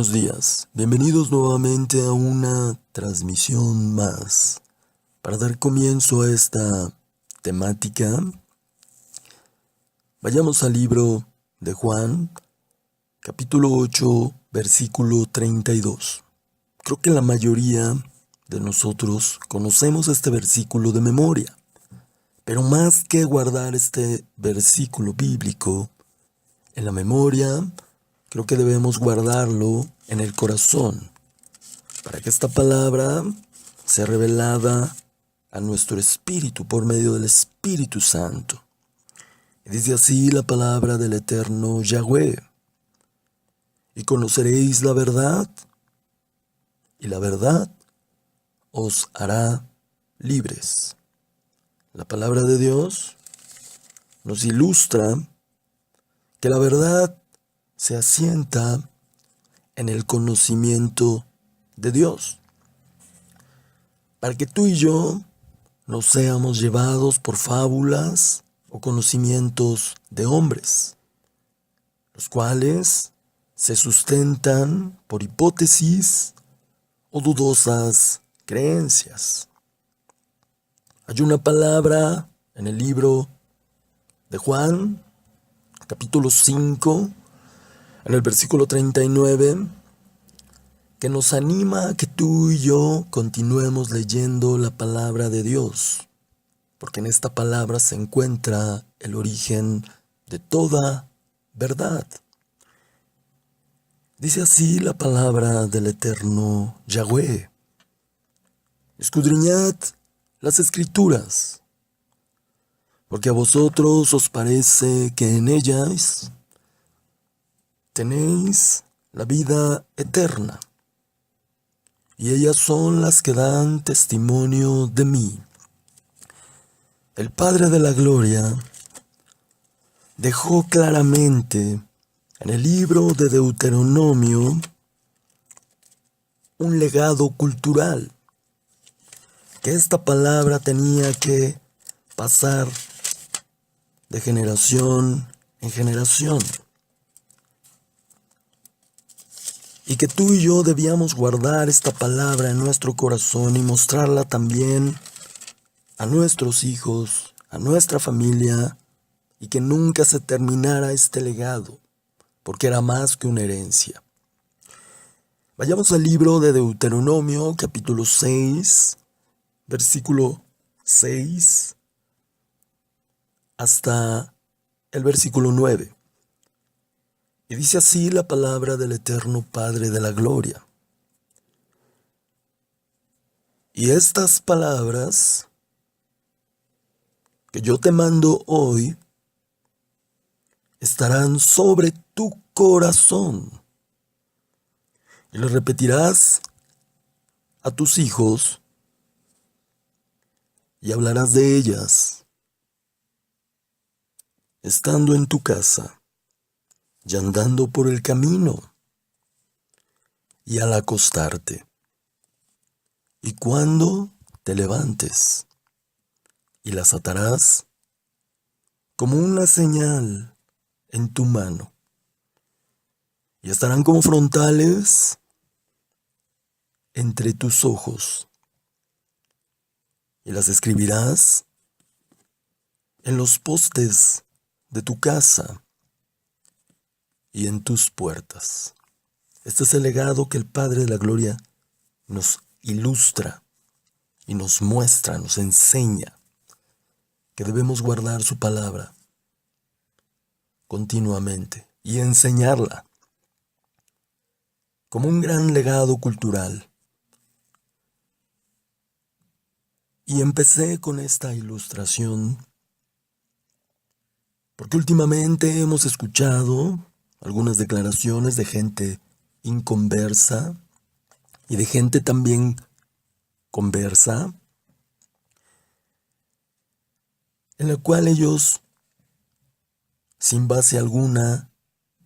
buenos días. Bienvenidos nuevamente a una transmisión más. Para dar comienzo a esta temática, vayamos al libro de Juan, capítulo 8, versículo 32. Creo que la mayoría de nosotros conocemos este versículo de memoria, pero más que guardar este versículo bíblico en la memoria, creo que debemos guardarlo en el corazón, para que esta palabra sea revelada a nuestro espíritu por medio del Espíritu Santo. Y dice así la palabra del eterno Yahweh: y conoceréis la verdad, y la verdad os hará libres. La palabra de Dios nos ilustra que la verdad se asienta en el conocimiento de Dios, para que tú y yo no seamos llevados por fábulas o conocimientos de hombres, los cuales se sustentan por hipótesis o dudosas creencias. Hay una palabra en el libro de Juan, capítulo 5, en el versículo 39, que nos anima a que tú y yo continuemos leyendo la palabra de Dios, porque en esta palabra se encuentra el origen de toda verdad. Dice así la palabra del eterno Yahweh: escudriñad las Escrituras, porque a vosotros os parece que en ellas tenéis la vida eterna, y ellas son las que dan testimonio de mí. El Padre de la Gloria dejó claramente en el libro de Deuteronomio un legado cultural, que esta palabra tenía que pasar de generación en generación, y que tú y yo debíamos guardar esta palabra en nuestro corazón y mostrarla también a nuestros hijos, a nuestra familia, y que nunca se terminara este legado, porque era más que una herencia. Vayamos al libro de Deuteronomio, capítulo 6, versículo 6, hasta el versículo 9. Y dice así la palabra del eterno Padre de la Gloria: y estas palabras que yo te mando hoy estarán sobre tu corazón, y le repetirás a tus hijos, y hablarás de ellas, estando en tu casa, y andando por el camino, y al acostarte, y cuando te levantes, y las atarás como una señal en tu mano, y estarán como frontales entre tus ojos, y las escribirás en los postes de tu casa y en tus puertas. Este es el legado que el Padre de la Gloria nos ilustra y nos muestra, nos enseña, que debemos guardar su palabra continuamente y enseñarla como un gran legado cultural. Y empecé con esta ilustración porque últimamente hemos escuchado algunas declaraciones de gente inconversa y de gente también conversa, en la cual ellos, sin base alguna,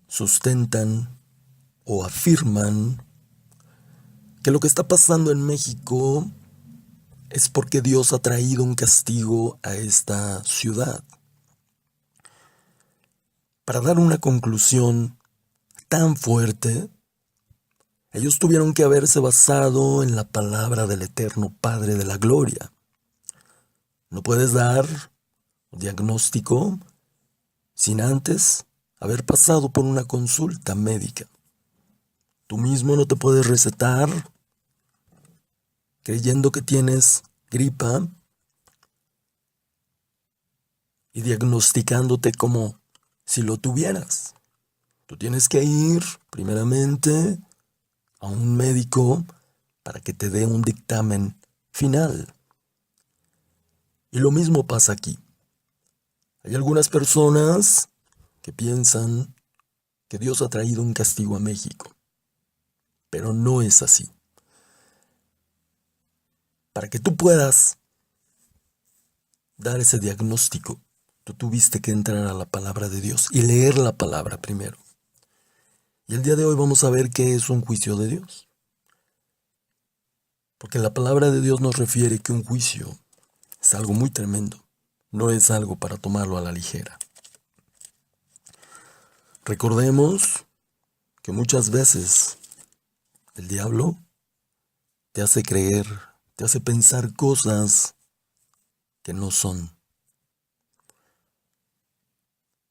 sustentan o afirman que lo que está pasando en México es porque Dios ha traído un castigo a esta ciudad. Para dar una conclusión tan fuerte, Ellos tuvieron que haberse basado en la palabra del eterno Padre de la Gloria. No puedes dar un diagnóstico sin antes haber pasado por una consulta médica. Tú mismo no te puedes recetar creyendo que tienes gripa y diagnosticándote como si lo tuvieras. Tú tienes que ir, primeramente, a un médico para que te dé un dictamen final. Y lo mismo pasa aquí. Hay algunas personas que piensan que Dios ha traído un castigo a México, pero no es así. Para que tú puedas dar ese diagnóstico, tú tuviste que entrar a la palabra de Dios y leer la palabra primero. Y el día de hoy vamos a ver qué es un juicio de Dios. Porque la palabra de Dios nos refiere que un juicio es algo muy tremendo. No es algo para tomarlo a la ligera. Recordemos que muchas veces el diablo te hace creer, te hace pensar cosas que no son.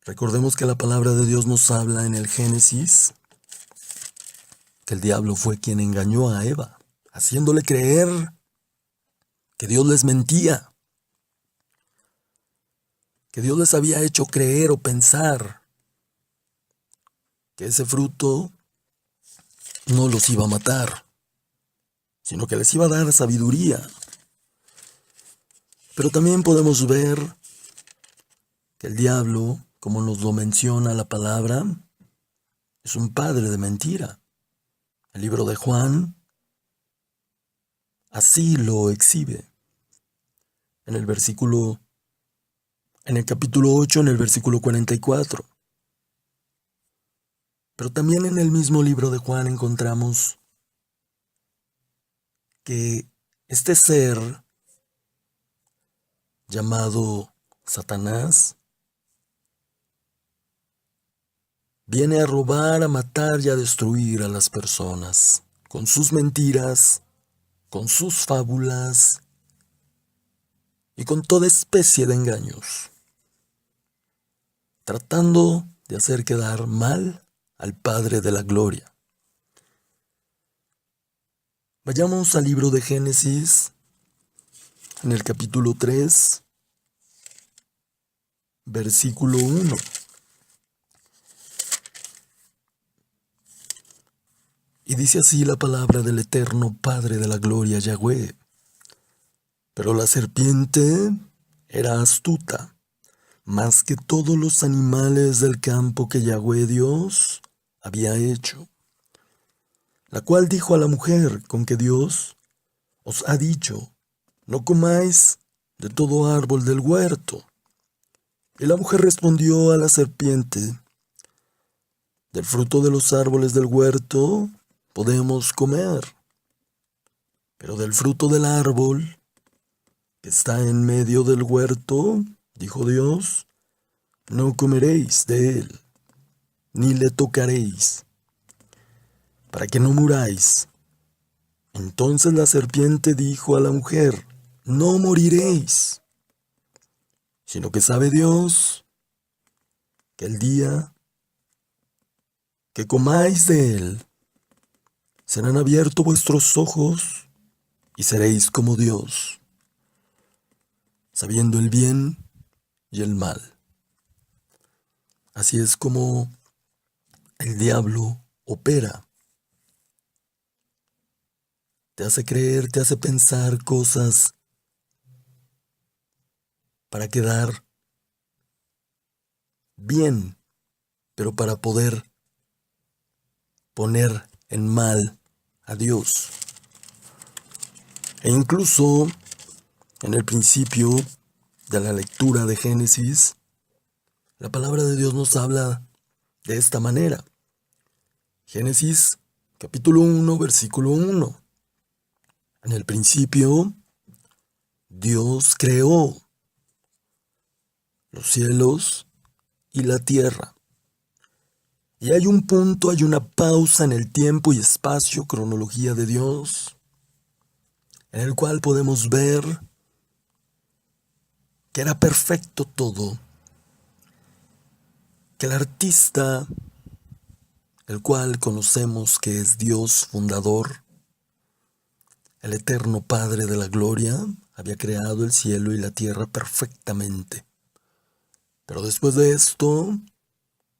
Recordemos que la palabra de Dios nos habla en el Génesis que el diablo fue quien engañó a Eva, haciéndole creer que Dios les mentía, que Dios les había hecho creer o pensar que ese fruto no los iba a matar, sino que les iba a dar sabiduría. Pero también podemos ver que el diablo, como nos lo menciona la palabra, es un padre de mentira. El libro de Juan así lo exhibe. En el capítulo 8, en el versículo 44. Pero también en el mismo libro de Juan encontramos que este ser llamado Satanás viene a robar, a matar y a destruir a las personas con sus mentiras, con sus fábulas y con toda especie de engaños, tratando de hacer quedar mal al Padre de la Gloria. Vayamos al libro de Génesis, en el capítulo 3, versículo 1. Y dice así la palabra del eterno Padre de la Gloria, Yahweh. Pero la serpiente era astuta, más que todos los animales del campo que Yahweh Dios había hecho, la cual dijo a la mujer: con que Dios os ha dicho, no comáis de todo árbol del huerto. Y la mujer respondió a la serpiente: del fruto de los árboles del huerto podemos comer, pero del fruto del árbol que está en medio del huerto, dijo Dios, no comeréis de él, ni le tocaréis, para que no muráis. Entonces la serpiente dijo a la mujer: no moriréis, sino que sabe Dios que el día que comáis de él, serán abiertos vuestros ojos y seréis como Dios, sabiendo el bien y el mal. Así es como el diablo opera. Te hace creer, te hace pensar cosas para quedar bien, pero para poder poner en mal a Dios. E incluso en el principio de la lectura de Génesis, la palabra de Dios nos habla de esta manera. Génesis capítulo 1, versículo 1. En el principio, Dios creó los cielos y la tierra. Y hay un punto, hay una pausa en el tiempo y espacio, cronología de Dios, en el cual podemos ver que era perfecto todo, que el artista, el cual conocemos que es Dios fundador, el eterno Padre de la gloria, había creado el cielo y la tierra perfectamente. Pero después de esto,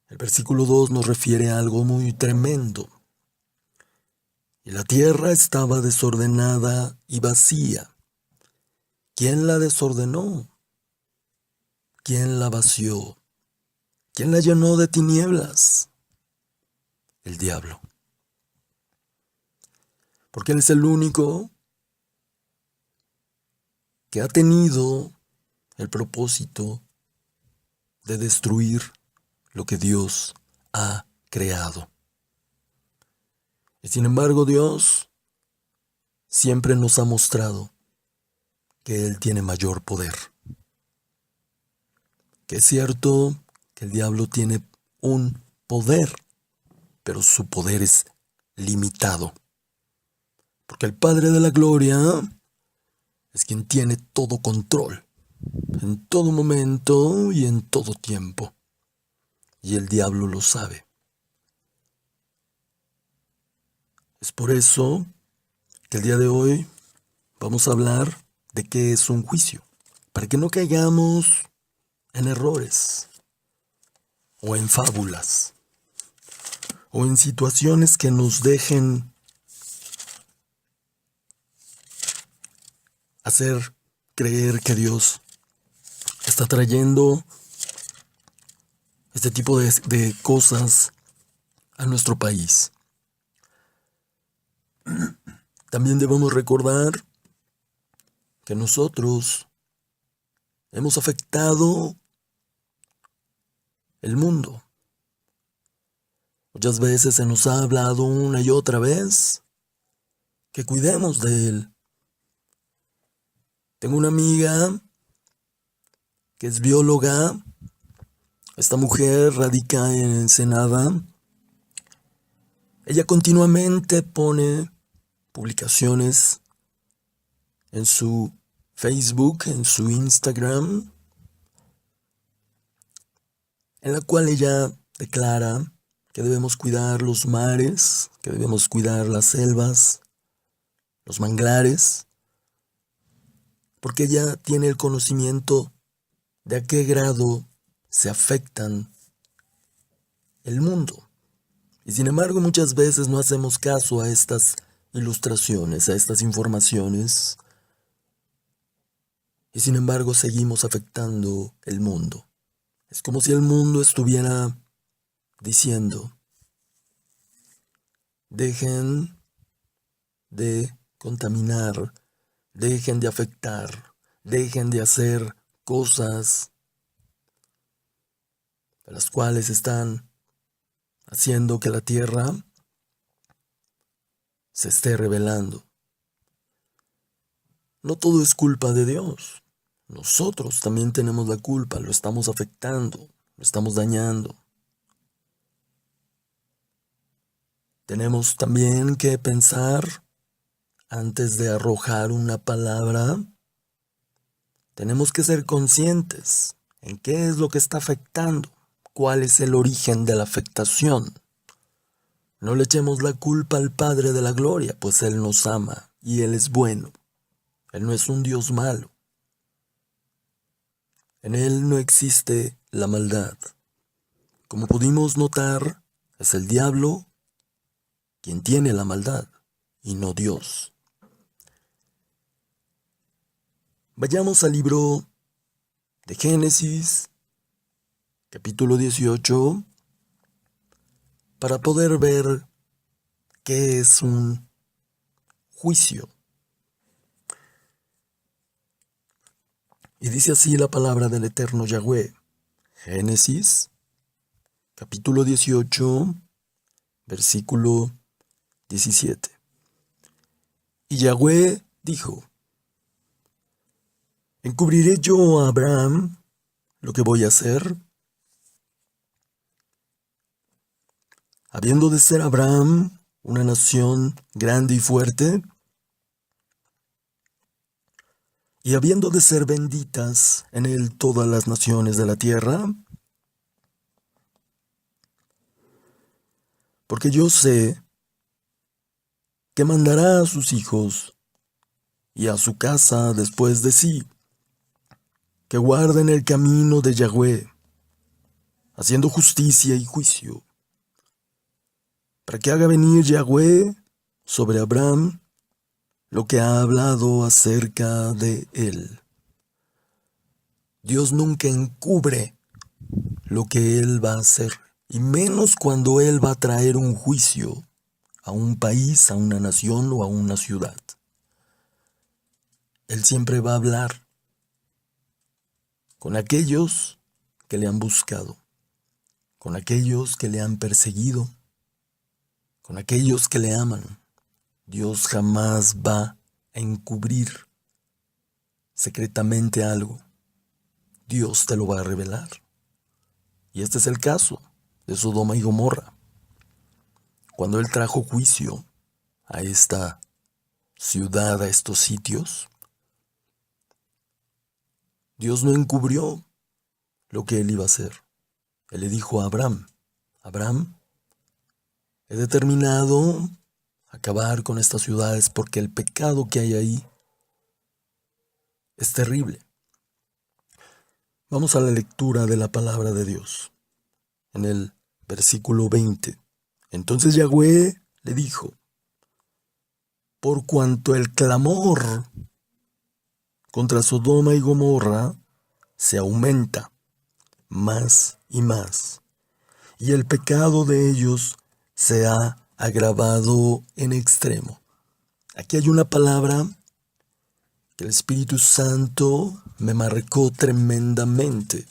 el versículo 2 nos refiere a algo muy tremendo. Y la tierra estaba desordenada y vacía. ¿Quién la desordenó? ¿Quién la vació? ¿Quién la llenó de tinieblas? El diablo. Porque él es el único que ha tenido el propósito de destruir lo que Dios ha creado. Y sin embargo, Dios siempre nos ha mostrado que Él tiene mayor poder. Que es cierto que el diablo tiene un poder, pero su poder es limitado. Porque el Padre de la Gloria es quien tiene todo control, en todo momento y en todo tiempo. Y el diablo lo sabe. Es por eso que el día de hoy vamos a hablar de qué es un juicio, para que no caigamos en errores, o en fábulas, o en situaciones que nos dejen hacer creer que Dios está trayendo este tipo de cosas a nuestro país. También debemos recordar que nosotros hemos afectado el mundo. Muchas veces se nos ha hablado una y otra vez que cuidemos de él. Tengo una amiga que es bióloga. Esta mujer radica en Ensenada. Ella continuamente pone publicaciones en su Facebook, en su Instagram, en la cual ella declara que debemos cuidar los mares, que debemos cuidar las selvas, los manglares, porque ella tiene el conocimiento de a qué grado se afectan el mundo. Y sin embargo, muchas veces no hacemos caso a estas ilustraciones, a estas informaciones, y sin embargo seguimos afectando el mundo. Es como si el mundo estuviera diciendo: dejen de contaminar, dejen de afectar, dejen de hacer cosas de las cuales están haciendo que la tierra se esté rebelando. No todo es culpa de Dios. Nosotros también tenemos la culpa, lo estamos afectando, lo estamos dañando. Tenemos también que pensar antes de arrojar una palabra. Tenemos que ser conscientes en qué es lo que está afectando, cuál es el origen de la afectación. No le echemos la culpa al Padre de la Gloria, pues Él nos ama y Él es bueno. Él no es un Dios malo. En Él no existe la maldad. Como pudimos notar, es el diablo quien tiene la maldad y no Dios. Vayamos al libro de Génesis, capítulo 18, para poder ver qué es un juicio. Y dice así la palabra del eterno Yahweh. Génesis, capítulo 18, versículo 17. Y Yahweh dijo: ¿encubriré yo a Abraham lo que voy a hacer? habiendo de ser Abraham una nación grande y fuerte, y habiendo de ser benditas en él todas las naciones de la tierra, porque yo sé que mandará a sus hijos y a su casa después de sí, que guarden el camino de Yahweh, haciendo justicia y juicio, para que haga venir Yahweh sobre Abraham lo que ha hablado acerca de él. Dios nunca encubre lo que él va a hacer, y menos cuando él va a traer un juicio a un país, a una nación o a una ciudad. Él siempre va a hablar con aquellos que le han buscado, con aquellos que le han perseguido, con aquellos que le aman. Dios jamás va a encubrir secretamente algo. Dios te lo va a revelar. Y este es el caso de Sodoma y Gomorra. Cuando Él trajo juicio a esta ciudad, a estos sitios, Dios no encubrió lo que Él iba a hacer. Él le dijo a Abraham, Abraham, he determinado acabar con estas ciudades porque el pecado que hay ahí es terrible. Vamos a la lectura de la palabra de Dios. En el versículo 20. Entonces Yahweh le dijo, por cuanto el clamor contra Sodoma y Gomorra se aumenta más y más, y el pecado de ellos se ha agravado en extremo. Aquí hay una palabra que el Espíritu Santo me marcó tremendamente.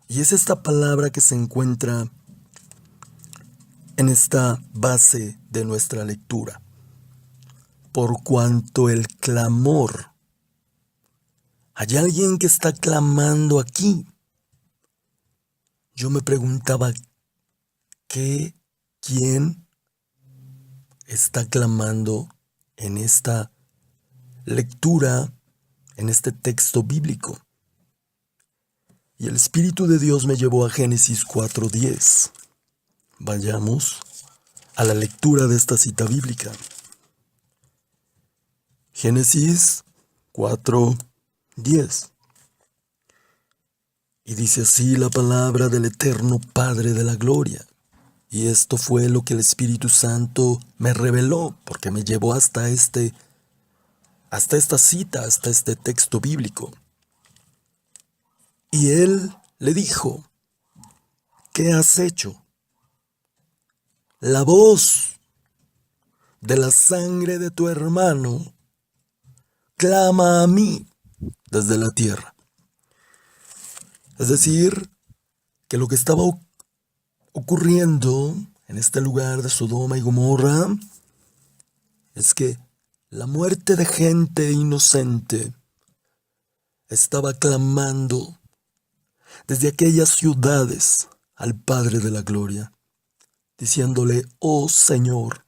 Y es esta palabra que se encuentra en esta base de nuestra lectura. Por cuanto el clamor. Hay alguien que está clamando aquí. Yo me preguntaba, ¿quién está clamando en esta lectura, en este texto bíblico? Y el Espíritu de Dios me llevó a Génesis 4:10. Vayamos a la lectura de esta cita bíblica. Génesis 4:10. Y dice así la palabra del eterno Padre de la Gloria. Y esto fue lo que el Espíritu Santo me reveló, porque me llevó hasta esta cita, hasta este texto bíblico. Y él le dijo, ¿qué has hecho? La voz de la sangre de tu hermano clama a mí desde la tierra. Es decir, que lo que estaba ocurriendo en este lugar de Sodoma y Gomorra es que la muerte de gente inocente estaba clamando desde aquellas ciudades al Padre de la Gloria, diciéndole, oh Señor,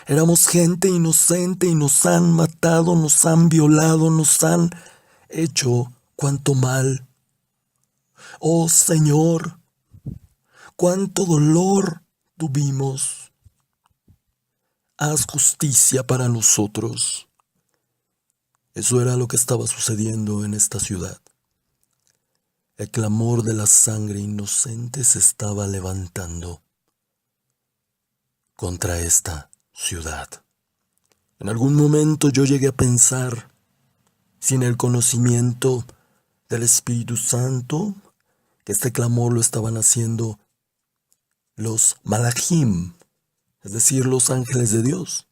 éramos gente inocente y nos han matado, nos han violado, nos han hecho cuanto mal. Oh Señor, cuánto dolor tuvimos. Haz justicia para nosotros. Eso era lo que estaba sucediendo en esta ciudad. El clamor de la sangre inocente se estaba levantando contra esta ciudad. En algún momento yo llegué a pensar, sin el conocimiento del Espíritu Santo, que este clamor lo estaban haciendo los malachim, es decir, los ángeles de Dios.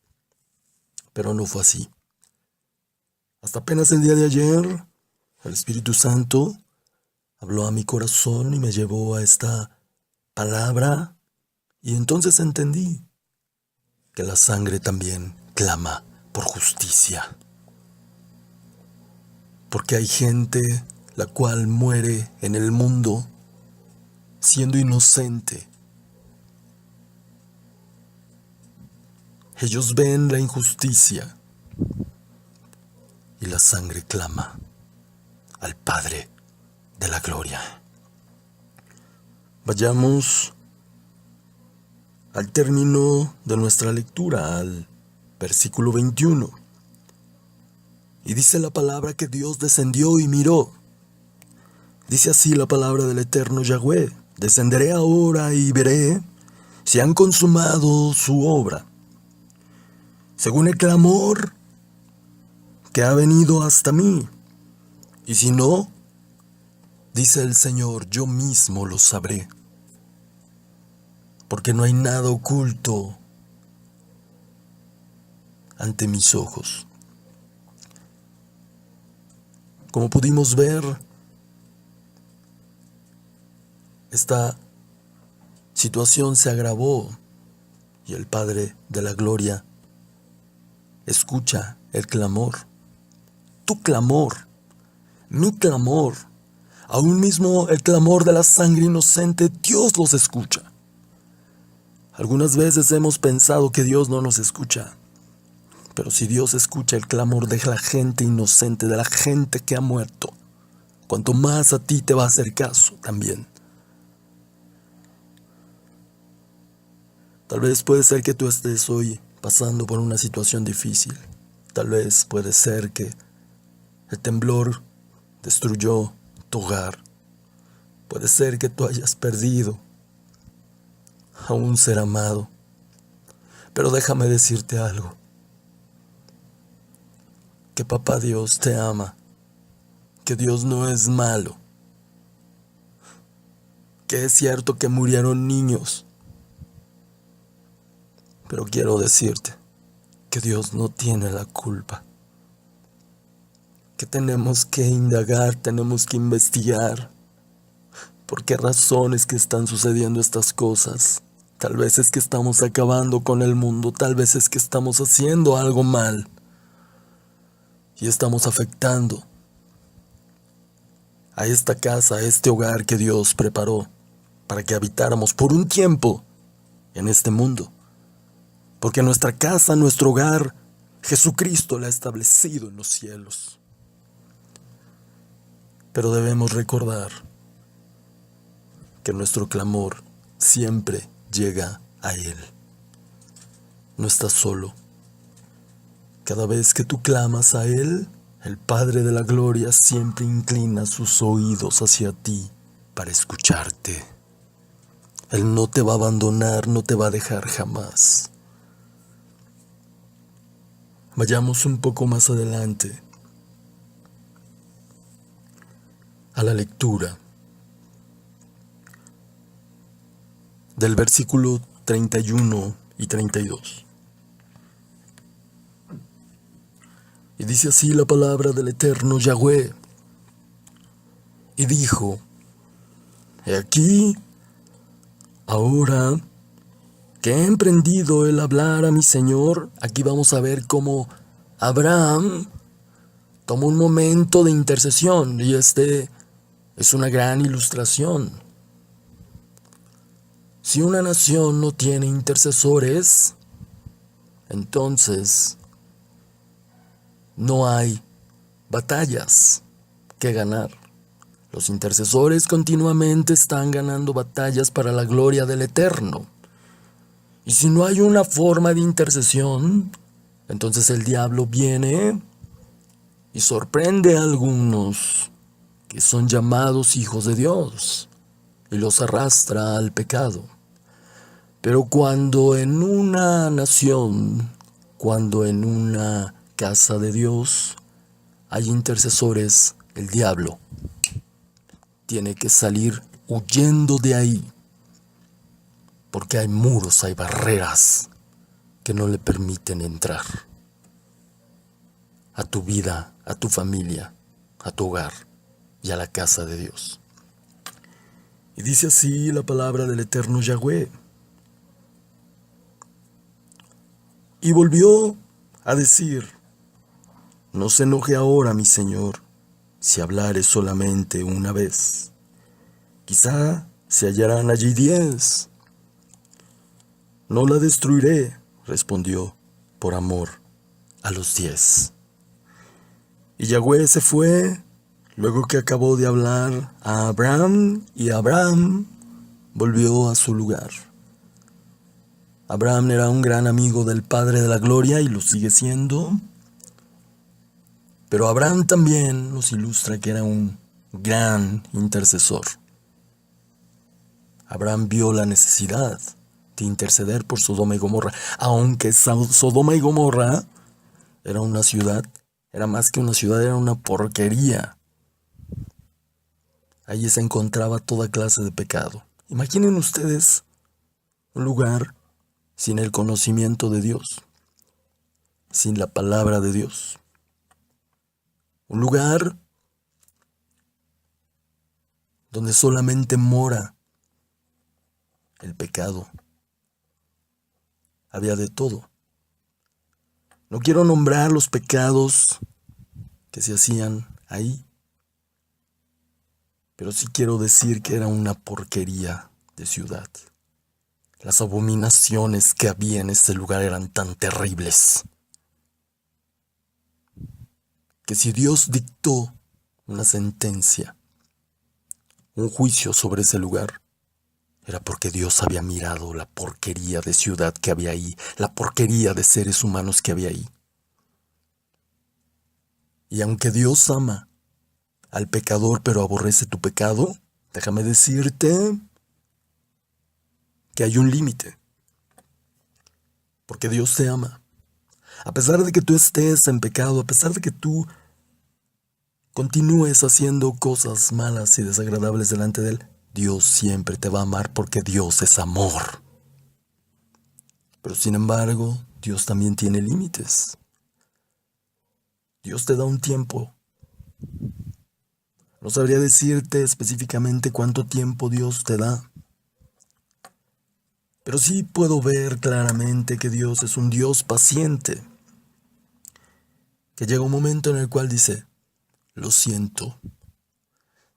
Pero no fue así. Hasta apenas el día de ayer, el Espíritu Santo habló a mi corazón y me llevó a esta palabra, y entonces entendí que la sangre también clama por justicia. Porque hay gente la cual muere en el mundo siendo inocente, Ellos ven la injusticia y la sangre clama al Padre de la gloria. Vayamos al término de nuestra lectura, al versículo 21. Y dice la palabra que Dios descendió y miró. Dice así la palabra del eterno Yahweh: descenderé ahora y veré si han consumado su obra, según el clamor que ha venido hasta mí. Y si no, dice el Señor, yo mismo lo sabré, porque no hay nada oculto ante mis ojos. Como pudimos ver, esta situación se agravó y el Padre de la Gloria escucha el clamor. Tu clamor, mi clamor, aún mismo el clamor de la sangre inocente, Dios los escucha. Algunas veces hemos pensado que Dios no nos escucha, pero si Dios escucha el clamor de la gente inocente, de la gente que ha muerto, cuanto más a ti te va a hacer caso también. Tal vez puede ser que tú estés hoy pasando por una situación difícil. Tal vez puede ser que el temblor destruyó tu hogar. Puede ser que tú hayas perdido a un ser amado. Pero déjame decirte algo. Que Papá Dios te ama. Que Dios no es malo. Que es cierto que murieron niños. Pero quiero decirte que Dios no tiene la culpa. Que tenemos que indagar, tenemos que investigar. ¿Por qué razones que están sucediendo estas cosas? Tal vez es que estamos acabando con el mundo, tal vez es que estamos haciendo algo mal. Y estamos afectando a esta casa, a este hogar que Dios preparó para que habitáramos por un tiempo en este mundo. Porque nuestra casa, nuestro hogar, Jesucristo la ha establecido en los cielos. Pero debemos recordar que nuestro clamor siempre llega a Él. No estás solo. Cada vez que tú clamas a Él, el Padre de la Gloria siempre inclina sus oídos hacia ti para escucharte. Él no te va a abandonar, no te va a dejar jamás. Vayamos un poco más adelante a la lectura del versículo 31 y 32. Y dice así la palabra del eterno Yahweh. Y dijo: he aquí, ahora que he emprendido el hablar a mi Señor. Aquí vamos a ver cómo Abraham tomó un momento de intercesión, y este es una gran ilustración. Si una nación no tiene intercesores, entonces no hay batallas que ganar. Los intercesores continuamente están ganando batallas para la gloria del Eterno. Y si no hay una forma de intercesión, entonces el diablo viene y sorprende a algunos que son llamados hijos de Dios y los arrastra al pecado. Pero cuando en una nación, cuando en una casa de Dios hay intercesores, el diablo tiene que salir huyendo de ahí. Porque hay muros, hay barreras que no le permiten entrar a tu vida, a tu familia, a tu hogar y a la casa de Dios. Y dice así la palabra del eterno Yahweh. Y volvió a decir: no se enoje ahora, mi Señor, si hablare solamente una vez. Quizá se hallarán allí 10. No la destruiré, respondió, por amor a los 10. Y Yahweh se fue luego que acabó de hablar a Abraham, y Abraham volvió a su lugar. Abraham era un gran amigo del Padre de la Gloria y lo sigue siendo. Pero Abraham también nos ilustra que era un gran intercesor. Abraham vio la necesidad de interceder por Sodoma y Gomorra, aunque Sodoma y Gomorra era una ciudad, era más que una ciudad, era una porquería. Allí se encontraba toda clase de pecado. Imaginen ustedes un lugar sin el conocimiento de Dios, sin la palabra de Dios. Un lugar donde solamente mora el pecado. Había de todo. No quiero nombrar los pecados que se hacían ahí, pero sí quiero decir que era una porquería de ciudad. Las abominaciones que había en este lugar eran tan terribles que si Dios dictó una sentencia, un juicio sobre ese lugar, era porque Dios había mirado la porquería de ciudad que había ahí, la porquería de seres humanos que había ahí. Y aunque Dios ama al pecador pero aborrece tu pecado, déjame decirte que hay un límite. Porque Dios te ama. A pesar de que tú estés en pecado, a pesar de que tú continúes haciendo cosas malas y desagradables delante de Él, Dios siempre te va a amar porque Dios es amor. Pero sin embargo, Dios también tiene límites. Dios te da un tiempo. No sabría decirte específicamente cuánto tiempo Dios te da. Pero sí puedo ver claramente que Dios es un Dios paciente. Que llega un momento en el cual dice, lo siento.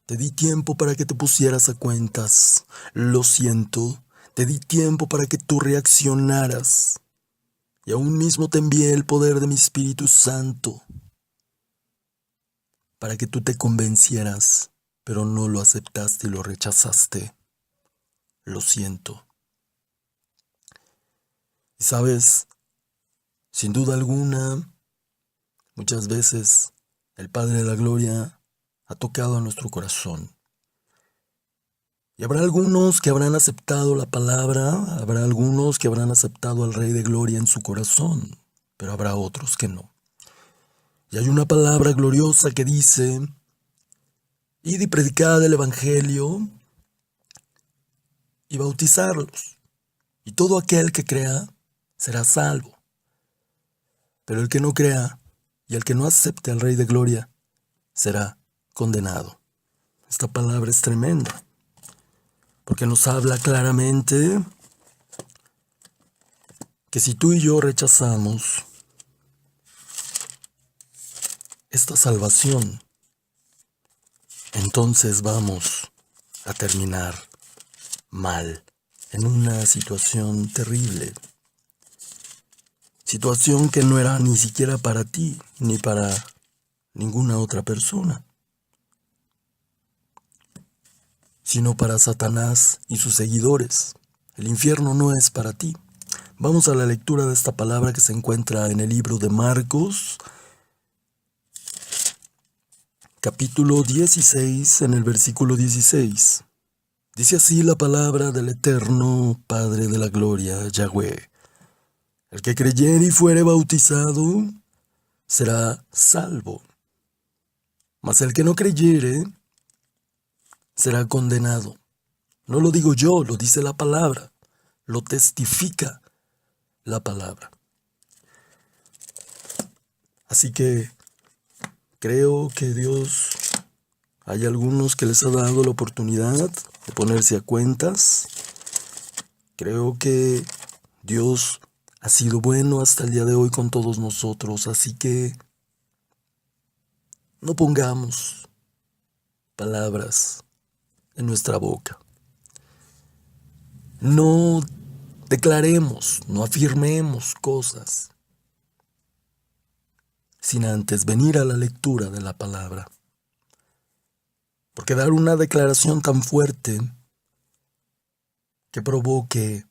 Te di tiempo para que te pusieras a cuentas. Lo siento. Te di tiempo para que tú reaccionaras. Y aún mismo te envié el poder de mi Espíritu Santo para que tú te convencieras, pero no lo aceptaste y lo rechazaste. Lo siento. Y sabes, sin duda alguna, muchas veces el Padre de la Gloria ha tocado a nuestro corazón. Y habrá algunos que habrán aceptado la palabra, habrá algunos que habrán aceptado al Rey de Gloria en su corazón, pero habrá otros que no. Y hay una palabra gloriosa que dice, id y predicad el Evangelio y bautizarlos, y todo aquel que crea será salvo. Pero el que no crea y el que no acepte al Rey de Gloria será condenado. Esta palabra es tremenda, porque nos habla claramente que si tú y yo rechazamos esta salvación, entonces vamos a terminar mal, en una situación terrible. Situación que no era ni siquiera para ti, ni para ninguna otra persona, sino para Satanás y sus seguidores. El infierno no es para ti. Vamos a la lectura de esta palabra que se encuentra en el libro de Marcos, capítulo 16, en el versículo 16. Dice así la palabra del eterno Padre de la Gloria, Yahweh. El que creyere y fuere bautizado será salvo, mas el que no creyere será condenado. No lo digo yo, lo dice la palabra, lo testifica la palabra. Así que creo que Dios, hay algunos que les ha dado la oportunidad de ponerse a cuentas. Creo que Dios ha sido bueno hasta el día de hoy con todos nosotros, así que no pongamos palabras en nuestra boca. No declaremos, no afirmemos cosas sin antes venir a la lectura de la palabra. Porque dar una declaración tan fuerte que provoque,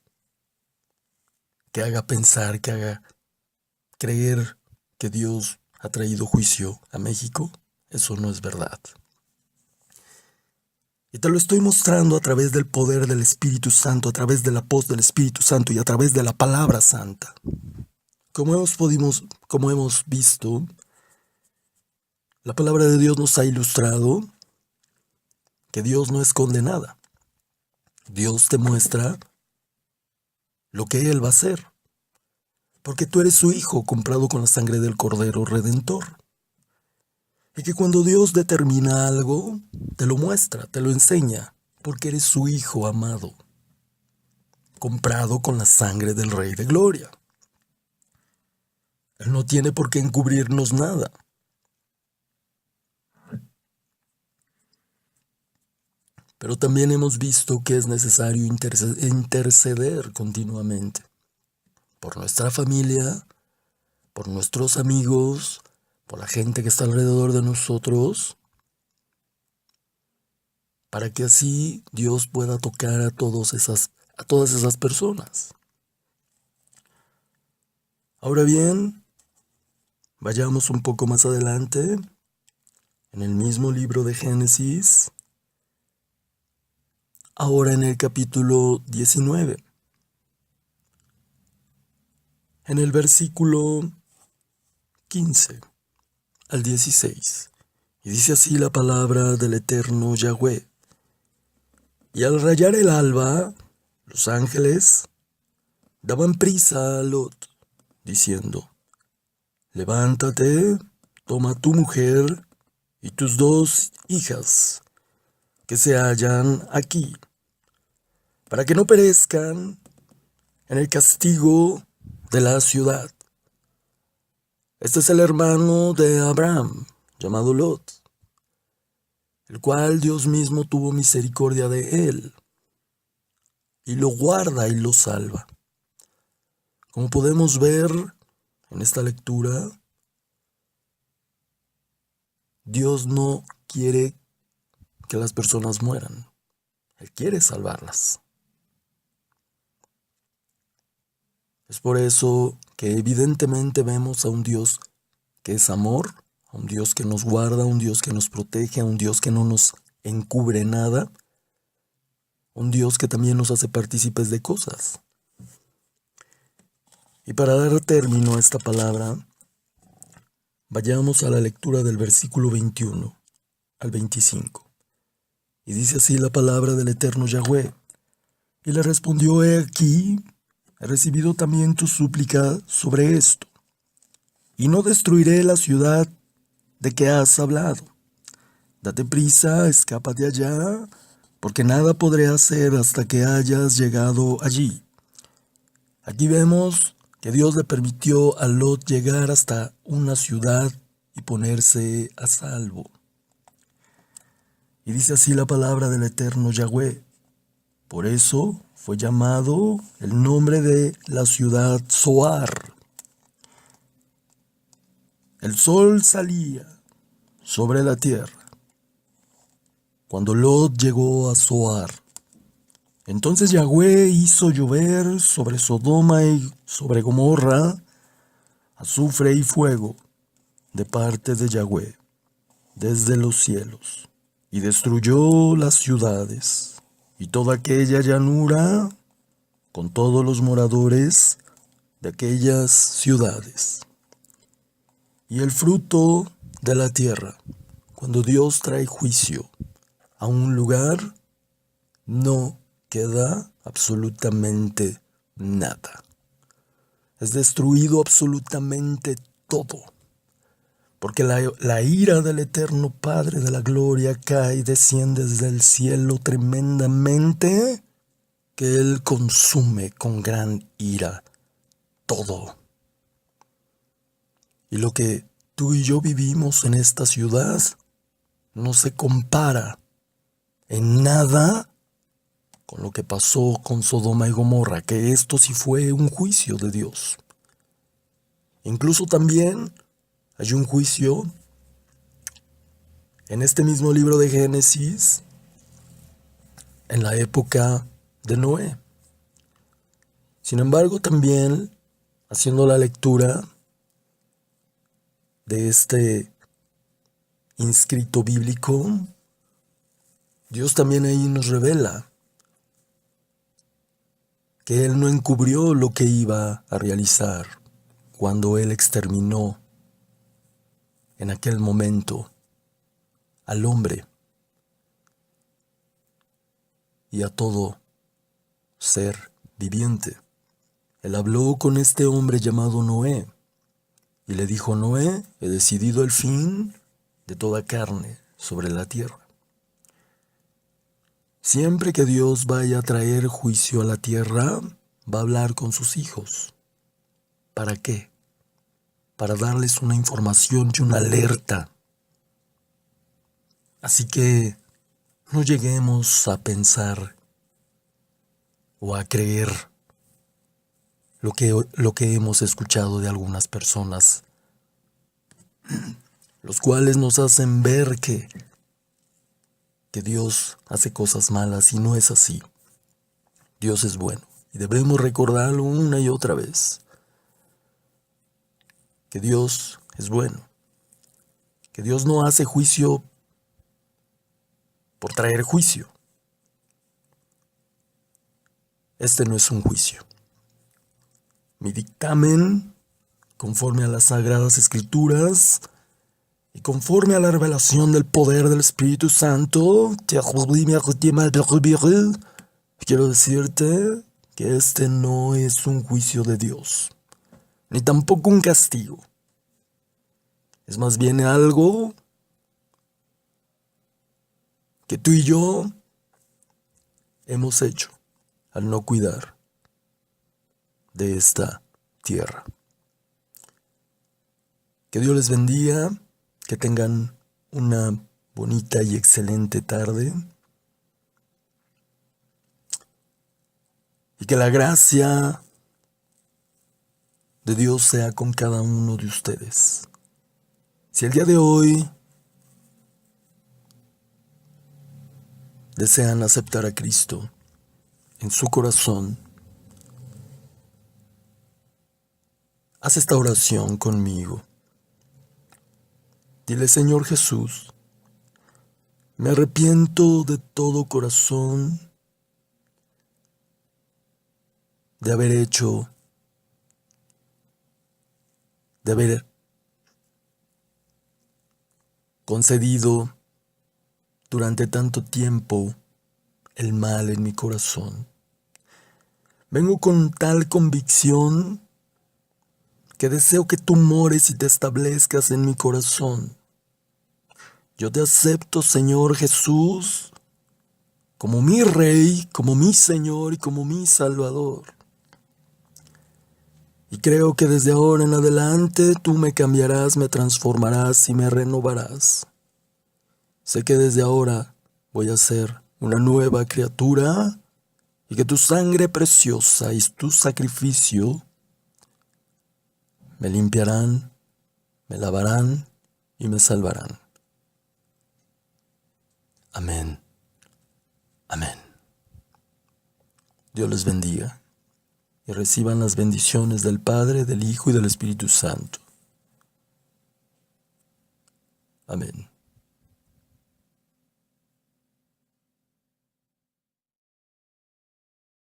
que haga pensar, que haga creer que Dios ha traído juicio a México, eso no es verdad. Y te lo estoy mostrando a través del poder del Espíritu Santo, a través de la voz del Espíritu Santo y a través de la palabra santa. Como hemos visto, la palabra de Dios nos ha ilustrado que Dios no esconde nada. Dios te muestra lo que Él va a hacer, porque tú eres su hijo comprado con la sangre del Cordero Redentor. Y que cuando Dios determina algo, te lo muestra, te lo enseña, porque eres su hijo amado, comprado con la sangre del Rey de Gloria. Él no tiene por qué encubrirnos nada. Pero también hemos visto que es necesario interceder continuamente por nuestra familia, por nuestros amigos, por la gente que está alrededor de nosotros, para que así Dios pueda tocar a todas esas personas. Ahora bien, vayamos un poco más adelante, en el mismo libro de Génesis, ahora en el capítulo 19, en el versículo 15 al 16, y dice así la palabra del eterno Yahweh. Y al rayar el alba, los ángeles daban prisa a Lot, diciendo: levántate, toma tu mujer y tus 2 hijas que se hallan aquí, para que no perezcan en el castigo de la ciudad. Este es el hermano de Abraham, llamado Lot, el cual Dios mismo tuvo misericordia de él, y lo guarda y lo salva. Como podemos ver en esta lectura, Dios no quiere que las personas mueran. Él quiere salvarlas. Es por eso que evidentemente vemos a un Dios que es amor, a un Dios que nos guarda, a un Dios que nos protege, a un Dios que no nos encubre nada, un Dios que también nos hace partícipes de cosas. Y para dar término a esta palabra, vayamos a la lectura del versículo 21 al 25. Y dice así la palabra del eterno Yahweh. Y le respondió: he aquí, he recibido también tu súplica sobre esto, y no destruiré la ciudad de que has hablado. Date prisa, escapa de allá, porque nada podré hacer hasta que hayas llegado allí. Aquí vemos que Dios le permitió a Lot llegar hasta una ciudad y ponerse a salvo. Y dice así la palabra del eterno Yahweh. Por eso fue llamado el nombre de la ciudad Zoar. El sol salía sobre la tierra cuando Lot llegó a Zoar. Entonces Yahweh hizo llover sobre Sodoma y sobre Gomorra azufre y fuego de parte de Yahweh desde los cielos, y destruyó las ciudades y toda aquella llanura con todos los moradores de aquellas ciudades. Y el fruto de la tierra, cuando Dios trae juicio a un lugar, no queda absolutamente nada. Es destruido absolutamente todo, porque la ira del eterno Padre de la gloria cae y desciende desde el cielo tremendamente, que Él consume con gran ira todo. Y lo que tú y yo vivimos en esta ciudad no se compara en nada con lo que pasó con Sodoma y Gomorra, que esto sí fue un juicio de Dios. Incluso también Hay un juicio en este mismo libro de Génesis, en la época de Noé. Sin embargo, también, haciendo la lectura de este inscrito bíblico, Dios también ahí nos revela que Él no encubrió lo que iba a realizar cuando Él exterminó en aquel momento al hombre y a todo ser viviente. Él habló con este hombre llamado Noé y le dijo: Noé, he decidido el fin de toda carne sobre la tierra. Siempre que Dios vaya a traer juicio a la tierra, va a hablar con sus hijos. ¿Para qué? Para darles una información y una alerta. Así que no lleguemos a pensar o a creer lo que hemos escuchado de algunas personas, los cuales nos hacen ver que Dios hace cosas malas, y no es así. Dios es bueno y debemos recordarlo una y otra vez, que Dios es bueno, que Dios no hace juicio por traer juicio. Este no es un juicio. Mi dictamen, conforme a las Sagradas Escrituras y conforme a la revelación del poder del Espíritu Santo, quiero decirte que este no es un juicio de Dios, ni tampoco un castigo. Es más bien algo que tú y yo hemos hecho al no cuidar de esta tierra. Que Dios les bendiga, que tengan una bonita y excelente tarde, y que la gracia de Dios sea con cada uno de ustedes. Si el día de hoy desean aceptar a Cristo en su corazón, haz esta oración conmigo. Dile: Señor Jesús, me arrepiento de todo corazón de haber concedido durante tanto tiempo el mal en mi corazón. Vengo con tal convicción que deseo que tú mores y te establezcas en mi corazón. Yo te acepto, Señor Jesús, como mi Rey, como mi Señor y como mi Salvador. Y creo que desde ahora en adelante tú me cambiarás, me transformarás y me renovarás. Sé que desde ahora voy a ser una nueva criatura y que tu sangre preciosa y tu sacrificio me limpiarán, me lavarán y me salvarán. Amén. Amén. Dios les bendiga y reciban las bendiciones del Padre, del Hijo y del Espíritu Santo. Amén.